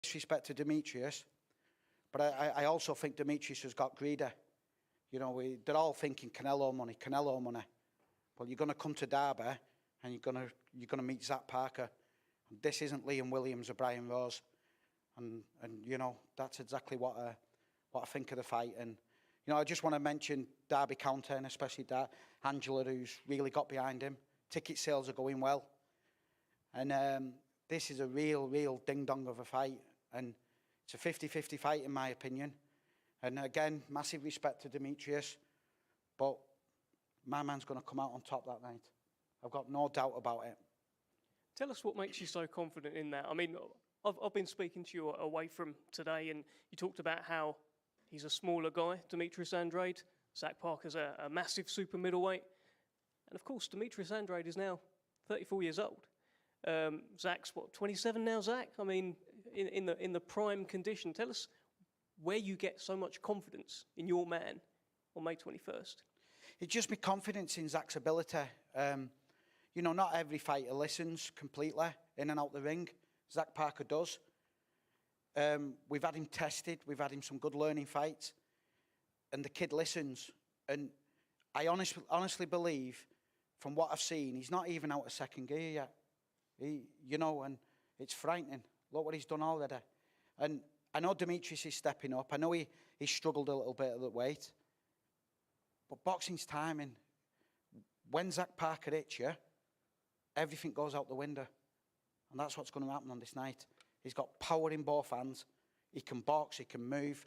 disrespect to Demetrius, but I also think Demetrius has got greedy. You know, they're all thinking Canelo money, Canelo money. Well, you're going to come to Derby and you're gonna meet Zach Parker. And this isn't Liam Williams or Brian Rose, and you know that's exactly what I think of the fight. And you know, I just want to mention Derby County and especially Angela, who's really got behind him. Ticket sales are going well, and this is a real ding dong of a fight, and it's a 50-50 fight in my opinion. And again, massive respect to Demetrius, but my man's going to come out on top that night. I've got no doubt about it. Tell us what makes you so confident in that. I mean, I've been speaking to you away from today, and you talked about how he's a smaller guy, Demetrius Andrade. Zach Parker's a massive super middleweight. And of course, Demetrius Andrade is now 34 years old. Zach's, what, 27 now, Zach? I mean, in the prime condition. Tell us where you get so much confidence in your man on May 21st. It's just my confidence in Zach's ability. You know, not every fighter listens completely in and out the ring. Zach Parker does. We've had him tested. We've had him some good learning fights. And the kid listens. And I honestly believe, from what I've seen, he's not even out of second gear yet. You know, and it's frightening. Look what he's done already. And I know Demetrius is stepping up. I know he struggled a little bit at the weight. But boxing's timing. When Zach Parker hits you, everything goes out the window. And that's what's going to happen on this night. He's got power in both hands. He can box, he can move.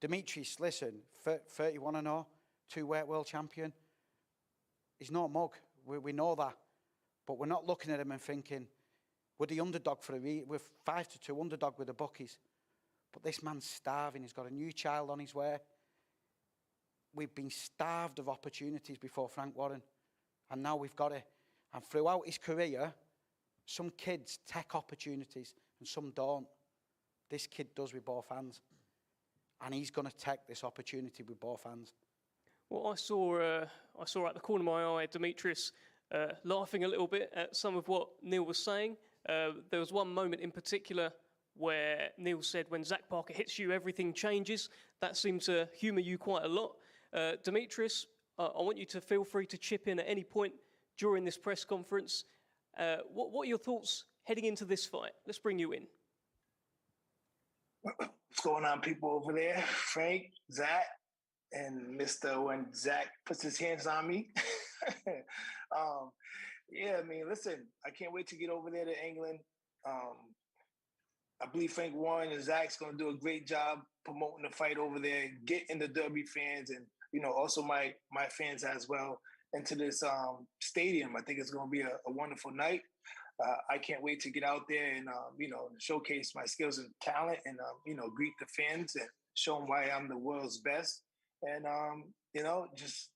Demetrius, listen, 31-0, two-weight world champion. He's no mug. We know that. But we're not looking at him and thinking, we're the underdog we're 5-2 underdog with the bookies. But this man's starving. He's got a new child on his way. We've been starved of opportunities before Frank Warren. And now we've got it. And throughout his career, some kids take opportunities and some don't. This kid does with both hands. And he's going to take this opportunity with both hands. Well, I saw at the corner of my eye Demetrius laughing a little bit at some of what Neil was saying. There was one moment in particular where Neil said, when Zach Parker hits you, everything changes. That seemed to humour you quite a lot. Demetrius, I want you to feel free to chip in at any point during this press conference. What are your thoughts heading into this fight? Let's bring you in. What's going on, people over there? Frank, Zach, and Mr. When Zach puts his hands on me. Yeah, I mean, listen, I can't wait to get over there to England. I believe Frank Warren and Zach's going to do a great job promoting the fight over there, getting the Derby fans and, you know, also my fans as well into this stadium. I think it's going to be a wonderful night. I can't wait to get out there and, you know, showcase my skills and talent and, you know, greet the fans and show them why I'm the world's best. And, you know, just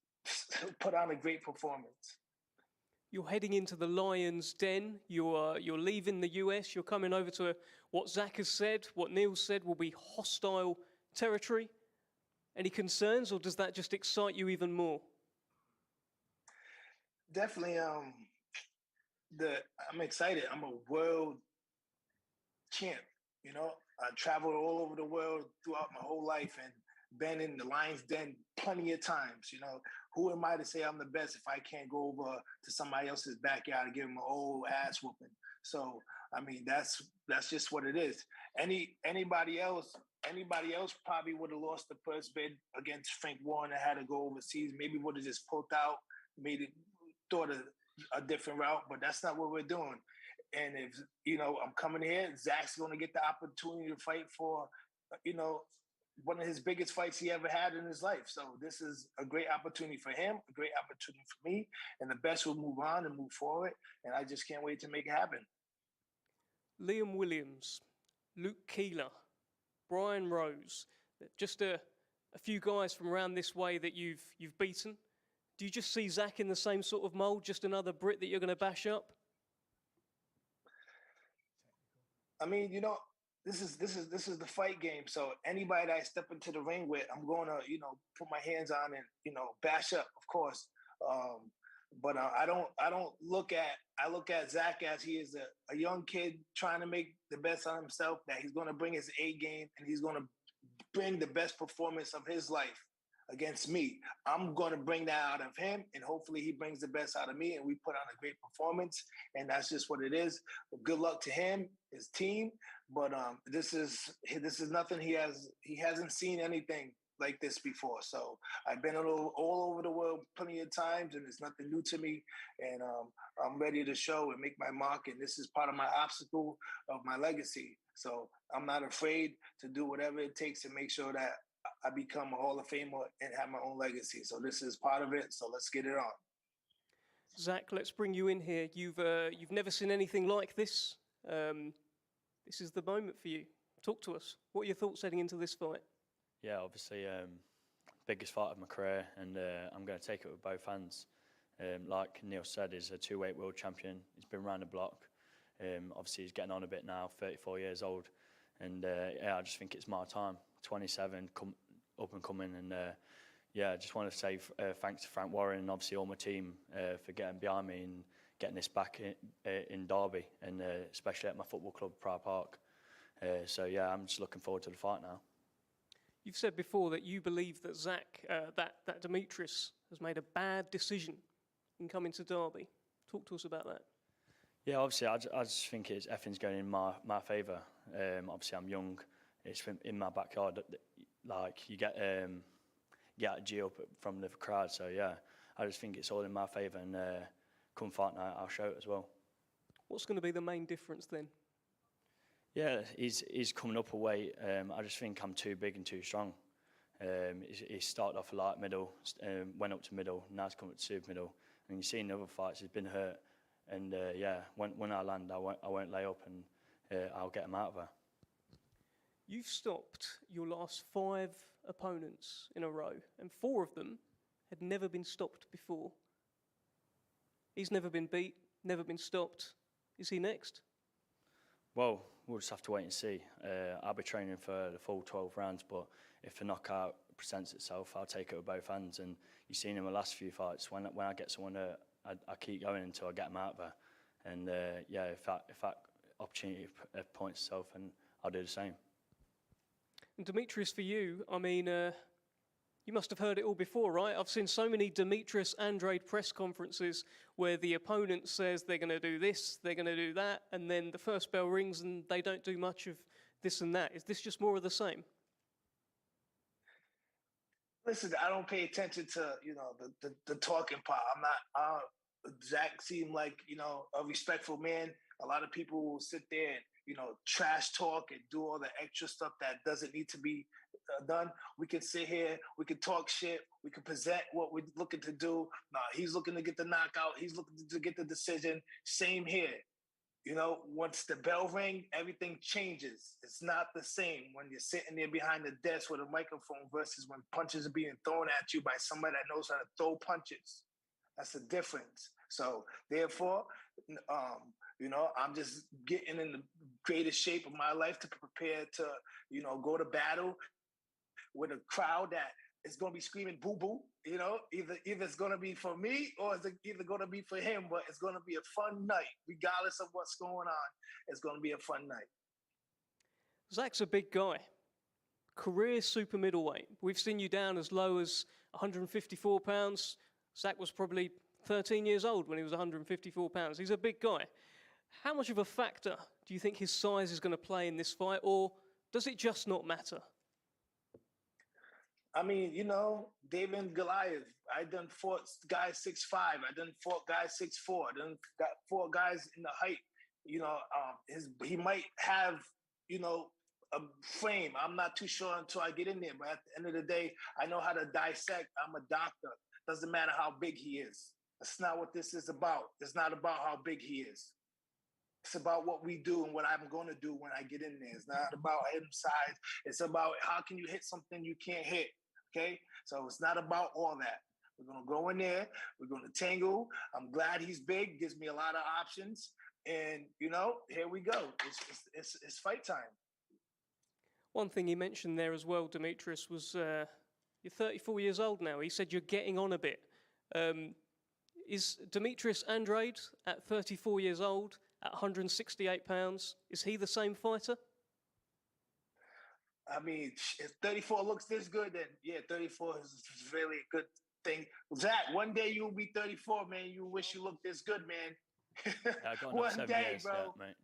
put on a great performance. You're heading into the Lions' Den. You're leaving the US. You're coming over to what Zach has said, what Neil said will be hostile territory. Any concerns, or does that just excite you even more? Definitely. I'm excited. I'm a world champ. You know, I traveled all over the world throughout my whole life and been in the Lions' Den plenty of times. You know, who am I to say I'm the best if I can't go over to somebody else's backyard and give them an old ass whooping? So, I mean, that's just what it is. Anybody else probably would have lost the first bid against Frank Warren and had to go overseas. Maybe would have just pulled out, thought a different route, but that's not what we're doing. And if, you know, I'm coming here, Zach's going to get the opportunity to fight for, you know, one of his biggest fights he ever had in his life. So this is a great opportunity for him, a great opportunity for me, and the best will move on and move forward. And I just can't wait to make it happen. Liam Williams, Luke Keeler, Brian Rose, just a few guys from around this way that you've beaten. Do you just see Zach in the same sort of mould, just another Brit that you're going to bash up? I mean, you know, this is the fight game. So anybody that I step into the ring with, I'm going to, you know, put my hands on and, you know, bash up, of course. But I look at Zach as he is a young kid trying to make the best of himself, that he's going to bring his A game and he's going to bring the best performance of his life against me. I'm going to bring that out of him, and hopefully he brings the best out of me, and we put on a great performance. And that's just what it is. Good luck to him, his team. But this is nothing. He hasn't seen anything like this before. So I've been all over the world plenty of times, and it's nothing new to me. And I'm ready to show and make my mark. And this is part of my obstacle of my legacy. So I'm not afraid to do whatever it takes to make sure that I become a Hall of Famer and have my own legacy. So this is part of it. So let's get it on. Zach, let's bring you in here. You've never seen anything like this. This is the moment for you. Talk to us. What are your thoughts heading into this fight? Yeah, obviously, biggest fight of my career, and I'm going to take it with both hands. Like Neil said, he's a two-weight world champion. He's been around the block. Obviously, he's getting on a bit now, 34 years old. And yeah, I just think it's my time. 27, up and coming. And yeah, I just want to say thanks to Frank Warren and obviously all my team for getting behind me and getting this back in Derby, and especially at my football club, Pride Park. So yeah, I'm just looking forward to the fight now. You've said before that you believe that that Demetrius has made a bad decision in coming to Derby. Talk to us about that. Yeah, obviously, I just think everything's going in my favour. Obviously, I'm young. It's in my backyard. Like, you get a G up from the crowd. So, yeah, I just think it's all in my favour. And come fight night, I'll show it as well. What's going to be the main difference then? Yeah, he's coming up a weight. I just think I'm too big and too strong. He started off a light middle, went up to middle, now he's come up to super middle. And you see in the other fights, he's been hurt. And yeah, when I land, I won't lay up, and I'll get him out of her. You've stopped your last 5 opponents in a row, and 4 of them had never been stopped before. He's never been beat, never been stopped. Is he next? Well, we'll just have to wait and see. I'll be training for the full 12 rounds, but if a knockout presents itself, I'll take it with both hands. And you've seen in my last few fights, when I get someone hurt, I keep going until I get them out of her. And yeah, if that opportunity points itself, and I'll do the same. And Demetrius, for you, I mean, you must have heard it all before, right? I've seen so many Demetrius Andrade press conferences where the opponent says they're going to do this, they're going to do that, and then the first bell rings and they don't do much of this and that. Is this just more of the same? Listen, I don't pay attention to the talking part. I'm not. Zach seemed like a respectful man. A lot of people will sit there and trash talk and do all the extra stuff that doesn't need to be done. We can sit here, we can talk shit, we can present what we're looking to do. Nah, he's looking to get the knockout. He's looking to get the decision. Same here. Once the bell ring, everything changes. It's not the same when you're sitting there behind the desk with a microphone versus when punches are being thrown at you by somebody that knows how to throw punches. That's the difference. So therefore, I'm just getting in the greatest shape of my life to prepare to, go to battle with a crowd that is going to be screaming boo boo. Either it's going to be for me or it's either going to be for him. But it's going to be a fun night, regardless of what's going on. It's going to be a fun night. Zach's a big guy, career super middleweight. We've seen you down as low as 154 pounds. Zach was probably 13 years old when he was 154 pounds. He's a big guy. How much of a factor do you think his size is going to play in this fight, or does it just not matter? I mean, David and Goliath. I done fought guys 6'5". I done fought guys 6'4". I done got fought guys in the height. He might have, a frame. I'm not too sure until I get in there. But at the end of the day, I know how to dissect. I'm a doctor. Doesn't matter how big he is. That's not what this is about. It's not about how big he is. It's about what we do and what I'm going to do when I get in there. It's not about him size. It's about how can you hit something you can't hit, okay? So it's not about all that. We're going to go in there. We're going to tangle. I'm glad he's big. Gives me a lot of options. And, here we go. It's fight time. One thing he mentioned there as well, Demetrius, was you're 34 years old now. He said you're getting on a bit. Is Demetrius Andrade, at 34 years old, at 168 pounds, is he the same fighter? I mean, if 34 looks this good, then yeah, 34 is really a good thing. Zach, one day you'll be 34, man. You wish you looked this good, man. Yeah, I got another One 7 day, years bro. yet, mate.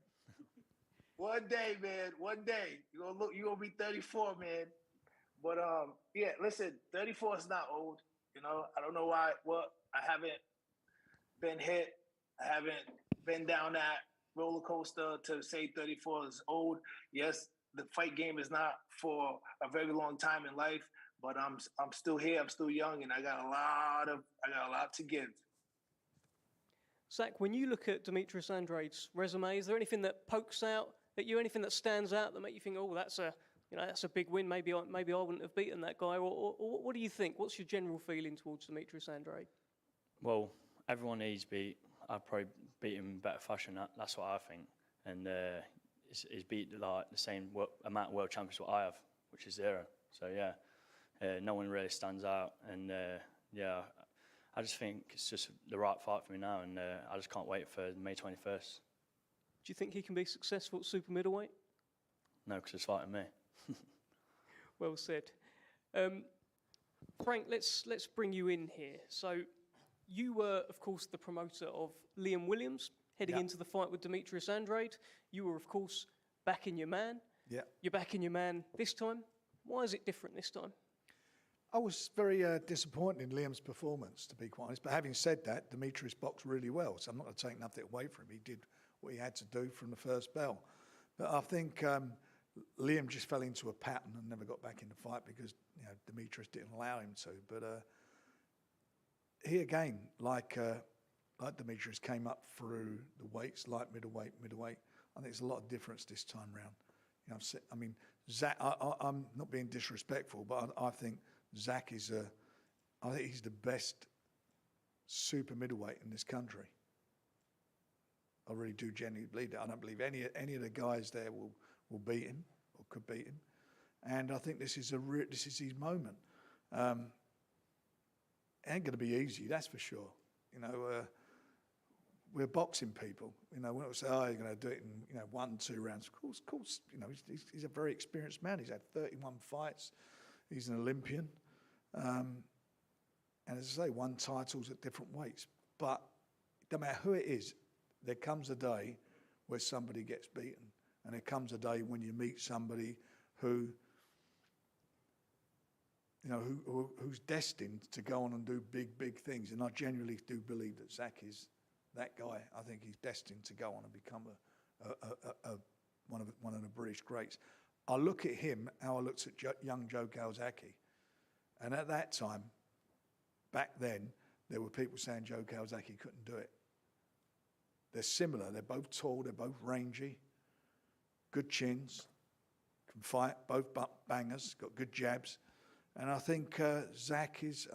One day, man. One day. You're gonna be 34, man. But yeah, listen, 34 is not old. You know, I don't know why. Well, I haven't been hit. I haven't been down that roller coaster to say 34 is old. Yes, the fight game is not for a very long time in life, but I'm still here. I'm still young, and I got a lot to give. Zach, when you look at Demetrius Andrade's resume, is there anything that pokes out at you? Anything that stands out that make you think, oh, that's a big win. Maybe I wouldn't have beaten that guy. Or what do you think? What's your general feeling towards Demetrius Andrade? Well, everyone he's beat, I'd probably beat him in better fashion. That's what I think. And he's beat like the same amount of world champions what I have, which is 0. So yeah, no one really stands out. And yeah, I just think it's just the right fight for me now, and I just can't wait for May 21st. Do you think he can be successful at super middleweight? No, because he's fighting me. Well said. Frank, let's bring you in here. So you were, of course, the promoter of Liam Williams heading into the fight with Demetrius Andrade. You were, of course, backing your man. Yeah. You're backing your man this time. Why is it different this time? I was very disappointed in Liam's performance, to be quite honest. But having said that, Demetrius boxed really well, so I'm not going to take nothing away from him. He did what he had to do from the first bell. But I think Liam just fell into a pattern and never got back in the fight because Demetrius didn't allow him to. But he again, like Demetrius, came up through the weights, light middleweight. I think there's a lot of difference this time round. I mean, Zach. I'm not being disrespectful, but I think Zach is I think he's the best super middleweight in this country. I really do genuinely believe that. I don't believe any of the guys there will beat him or could beat him. And I think this is his moment. It ain't going to be easy, that's for sure. We're boxing people. We're not say, oh, you're going to do it in 1-2 rounds. Of course. He's a very experienced man. He's had 31 fights. He's an Olympian, and as I say, won titles at different weights. But no matter who it is, there comes a day where somebody gets beaten, and there comes a day when you meet somebody who's destined to go on and do big things. And I genuinely do believe that Zach is that guy. I think he's destined to go on and become one of the British greats. I look at him, how I looked at young Joe Calzaghe, and at that time, back then, there were people saying Joe Calzaghe couldn't do it. They're similar. They're both tall. They're both rangy, good chins, can fight, both bangers, got good jabs. And I think Zach is,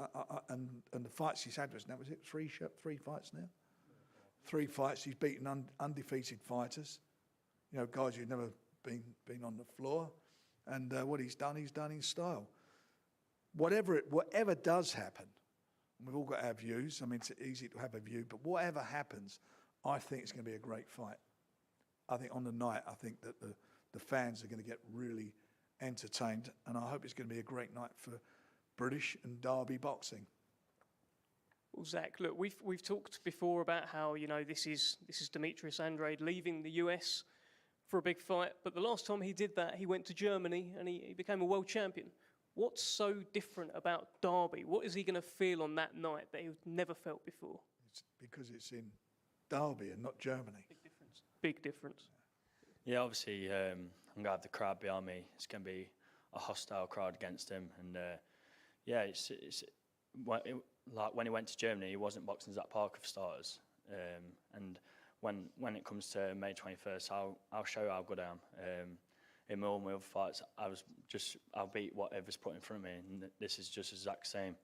and the fights he's had was it 3 fights now? 3 fights. He's beaten undefeated fighters, guys who've never been on the floor. And what he's done in style. Whatever does happen, and we've all got our views. I mean, it's easy to have a view, but whatever happens, I think it's going to be a great fight. I think on the night, I think that the fans are going to get really entertained, and I hope it's going to be a great night for British and Derby boxing. Well, Zach, look, we've talked before about how this is Demetrius Andrade leaving the US for a big fight, but the last time he did that, he went to Germany and he became a world champion. What's so different about Derby? What is he going to feel on that night that he's never felt before? It's because it's in Derby and not Germany. Big difference. Big difference. Yeah, obviously, I'm going to have the crowd behind me. It's going to be a hostile crowd against him. And yeah, it's like when he went to Germany, he wasn't boxing Zach Parker for starters. And when it comes to May 21st, I'll show how good I am. In all my other fights, I'll beat whatever's put in front of me, and this is just exact same.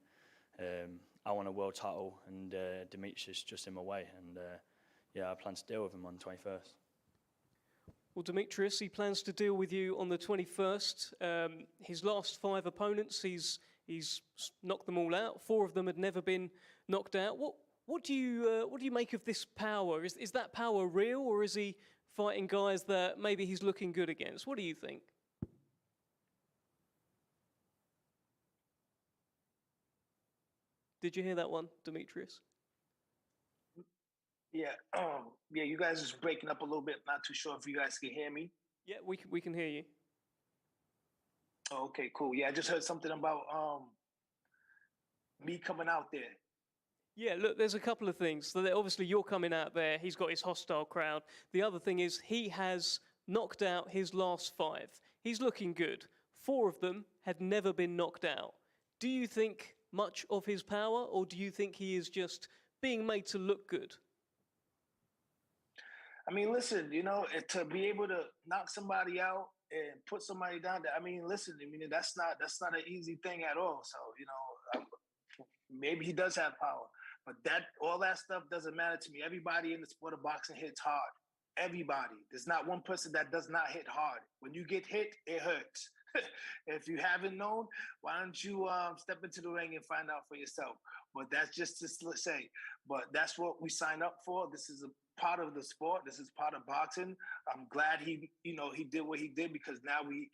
I want a world title, and Demetrius just in my way, and yeah, I plan to deal with him on the 21st. Well, Demetrius, he plans to deal with you on the 21st. His last 5 opponents, he's knocked them all out. 4 of them had never been knocked out. What What do you make of this power? Is that power real, or is he fighting guys that maybe he's looking good against? What do you think? Did you hear that one, Demetrius? Yeah, yeah, you guys is breaking up a little bit. Not too sure if you guys can hear me. Yeah, we can hear you. Oh, okay, cool. Yeah, I just heard something about me coming out there. Yeah, look, there's a couple of things. So that obviously you're coming out there, he's got his hostile crowd. The other thing is he has knocked out his last 5. He's looking good. 4 of them had never been knocked out. Do you think much of his power, or do you think he is just being made to look good? I mean, listen, you know, to be able to knock somebody out and put somebody down, I mean, listen, I mean, that's not an easy thing at all. So, you know, maybe he does have power, but all that stuff doesn't matter to me. Everybody in the sport of boxing hits hard. Everybody. There's not one person that does not hit hard. When you get hit, it hurts. If you haven't known, why don't you step into the ring and find out for yourself? But that's just to say. But that's what we sign up for. This is a part of the sport. This is part of boxing. I'm glad he did what he did, because now we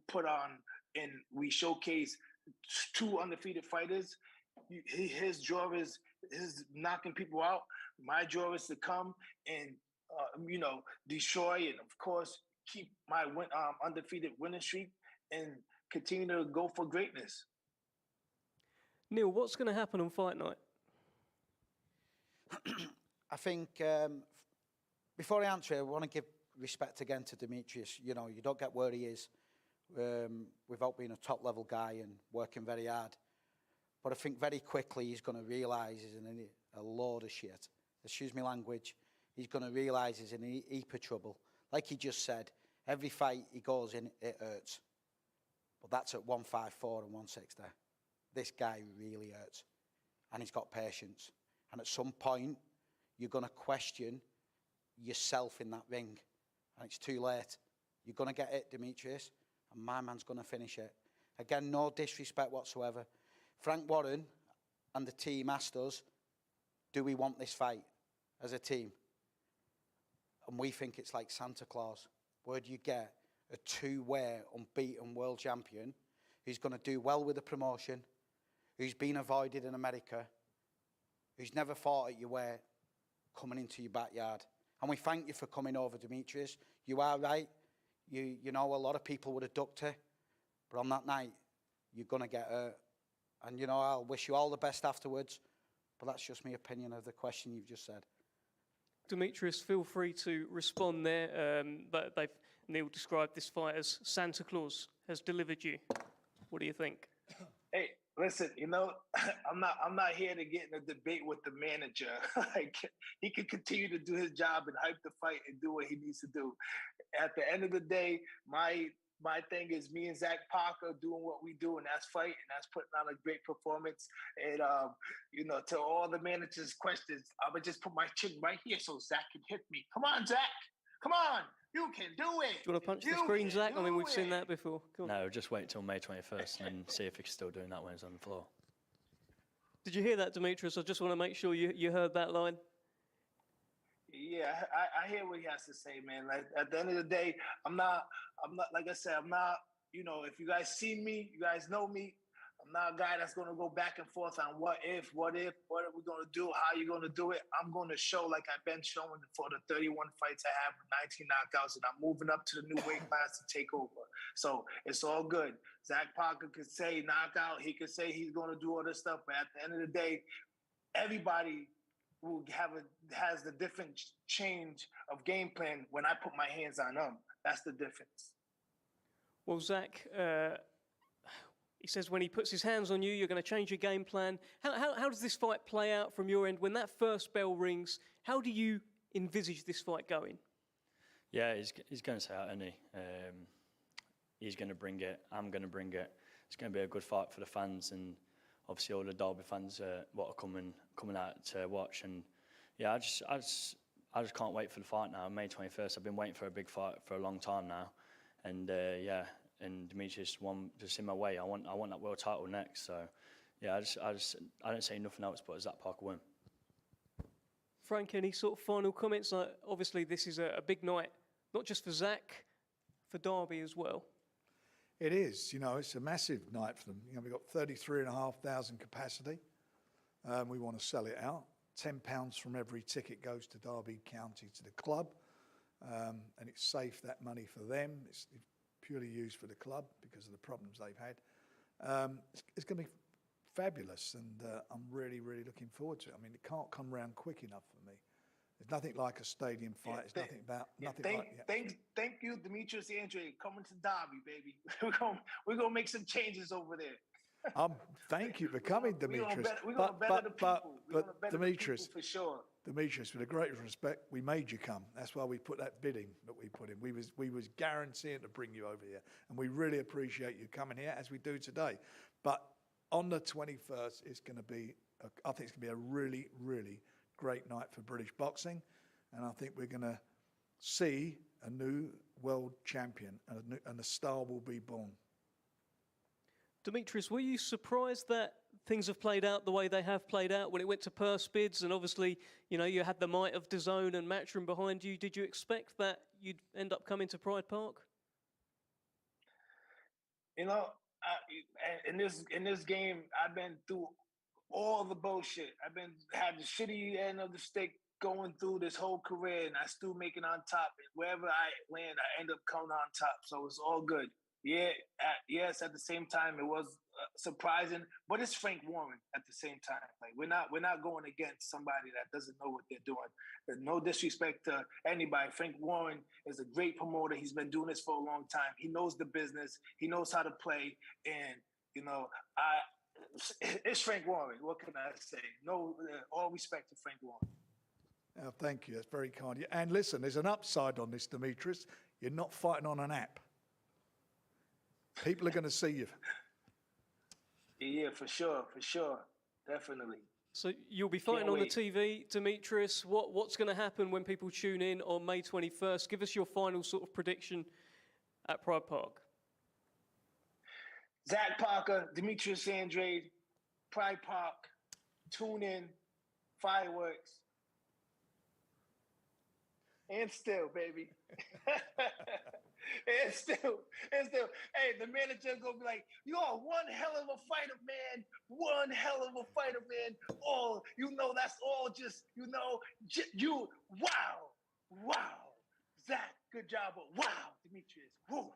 put on and we showcase 2 undefeated fighters. His job is knocking people out. My job is to come and destroy and of course keep my undefeated winning streak and continue to go for greatness. Neil, what's going to happen on fight night? I think before I answer, I want to give respect again to Demetrius. You know, you don't get where he is without being a top-level guy and working very hard. But I think very quickly he's going to realise he's in a load of shit. Excuse me language. He's going to realise he's in a heap of trouble. Like he just said, every fight he goes in, it hurts. But that's at 154 and 160. This guy really hurts. And he's got patience. And at some point, you're going to question yourself in that ring. And it's too late. You're going to get it, Demetrius. And my man's going to finish it. Again, no disrespect whatsoever. Frank Warren and the team asked us, do we want this fight as a team? And we think it's like Santa Claus. Where do you get a 2-way unbeaten world champion who's going to do well with the promotion, who's been avoided in America, who's never fought at your weight, coming into your backyard? And we thank you for coming over, Demetrius. You are right. You know, a lot of people would have ducked it. But on that night, you're going to get hurt. And, you know, I'll wish you all the best afterwards. But that's just my opinion of the question you've just said. Demetrius, feel free to respond there. But Neil described this fight as Santa Claus has delivered you. What do you think? Hey, listen, you know, I'm not here to get in a debate with the manager. Like, he can continue to do his job and hype the fight and do what he needs to do. At the end of the day, my thing is me and Zach Parker doing what we do, and that's fight, and that's putting on a great performance. And you know, to all the manager's questions, I would just put my chin right here so Zach can hit me. Come on, Zach. Come on. You can do it. Do you want to punch the screen, Zach? I mean, we've seen that before. Come on. No, just wait till May 21st and see if he's still doing that when he's on the floor. Did you hear that, Demetrius? I just want to make sure you heard that line. Yeah, I hear what he has to say, man. Like, at the end of the day, I'm not, like I said, I'm not, you know, if you guys see me, you guys know me, I'm not a guy that's going to go back and forth on what are we going to do, how you going to do it. I'm going to show like I've been showing for the 31 fights I have, 19 knockouts, and I'm moving up to the new weight class to take over. So it's all good. Zach Parker could say knockout. He could say he's going to do all this stuff. But at the end of the day, everybody has the different change of game plan when I put my hands on them. That's the difference. Well, Zach, he says when he puts his hands on you, you're going to change your game plan. How does this fight play out from your end? When that first bell rings, how do you envisage this fight going? Yeah, he's going to say out, isn't he? He's going to bring it. I'm going to bring it. It's going to be a good fight for the fans, and obviously all the Derby fans what are coming out to watch. And yeah, I just can't wait for the fight now. May 21st. I've been waiting for a big fight for a long time now, and yeah, and Demetrius won just in my way. I want that world title next. So yeah, I don't say nothing else but Zach Parker win. Frank, any sort of final comments? Obviously, this is a big night, not just for Zach, for Derby as well. It is, you know, it's a massive night for them. You know, we've got 33,500 capacity. We want to sell it out. £10 from every ticket goes to Derby County to the club, and it's safe, that money for them. It's purely used for the club because of the problems they've had. It's going to be fabulous, and I'm really, really looking forward to it. I mean, it can't come round quick enough for me. There's nothing like a stadium fight. It's nothing about nothing like. Thank you, Demetrius Andrade, coming to Derby, baby. we're gonna make some changes over there. Thank you for coming, Demetrius. We're gonna better the people. But Demetrius, for sure. Demetrius, with the greatest respect, we made you come. That's why we put that bidding that we put in. We was guaranteeing to bring you over here, and we really appreciate you coming here as we do today. But on the 21st, it's going to be, I think it's going to be a really, really great night for British boxing, and I think we're going to see a new world champion, and a star will be born. Demetrius, were you surprised that things have played out the way they have played out when it went to purse bids, and obviously, you know, you had the might of DAZN and Matchroom behind you? Did you expect that you'd end up coming to Pride Park? You know, in this game, I've been through all the bullshit. I've had the shitty end of the stick going through this whole career, and I still make it on top. And wherever I land, I end up coming on top. So it's all good. Yeah, yes. At the same time, it was surprising, but it's Frank Warren at the same time. Like we're not going against somebody that doesn't know what they're doing. There's no disrespect to anybody. Frank Warren is a great promoter. He's been doing this for a long time. He knows the business. He knows how to play, and you know, it's Frank Warren. What can I say? No, all respect to Frank Warren. Oh, thank you. That's very kind of you. And listen, there's an upside on this, Demetrius. You're not fighting on an app. People are going to see you. Yeah, for sure, definitely. So you'll be fighting on the TV, Demetrius. What's going to happen when people tune in on May 21st? Give us your final sort of prediction at Pride Park. Zach Parker, Demetrius Andrade, Pride Park, tune in, fireworks, and still, baby. And still, hey, the manager's gonna be like, "You are one hell of a fighter, man. One hell of a fighter, man. Oh, you know, that's all just, you know, you, wow. Zach, good job, but wow, Demetrius, woo."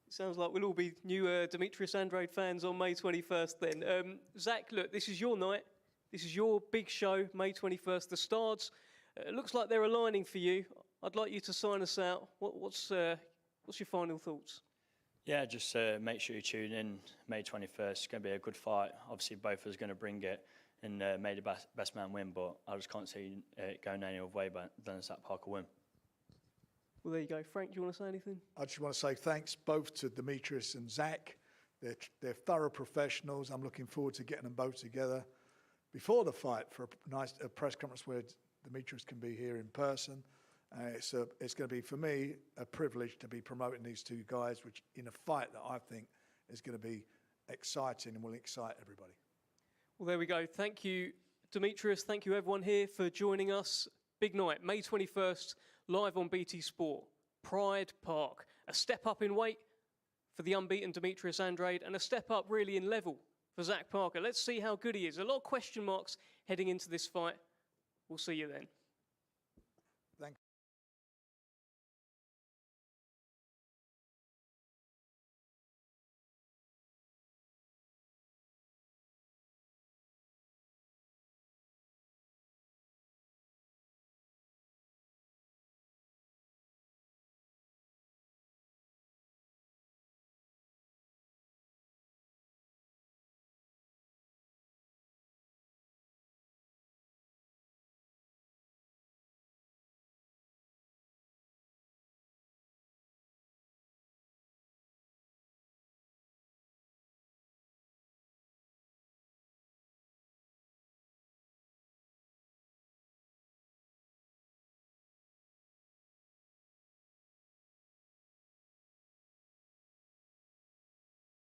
Sounds like we'll all be new Demetrius Andrade fans on May 21st then. Zach, look, this is your night. This is your big show, May 21st. The stars, looks like they're aligning for you. I'd like you to sign us out. What's your final thoughts? Yeah, just make sure you tune in May 21st. It's going to be a good fight. Obviously, both of us are going to bring it, and may the best man win, but I just can't see it going any other way than Zach Parker win. Well, there you go. Frank, do you want to say anything? I just want to say thanks both to Demetrius and Zach. They're thorough professionals. I'm looking forward to getting them both together before the fight for a nice press conference where Demetrius can be here in person. It's going to be, for me, a privilege to be promoting these two guys, which in a fight that I think is going to be exciting and will excite everybody. Well, there we go. Thank you, Demetrius. Thank you, everyone here, for joining us. Big night, May 21st, live on BT Sport. Pride Park. A step up in weight for the unbeaten Demetrius Andrade, and a step up really in level for Zach Parker. Let's see how good he is. A lot of question marks heading into this fight. We'll see you then.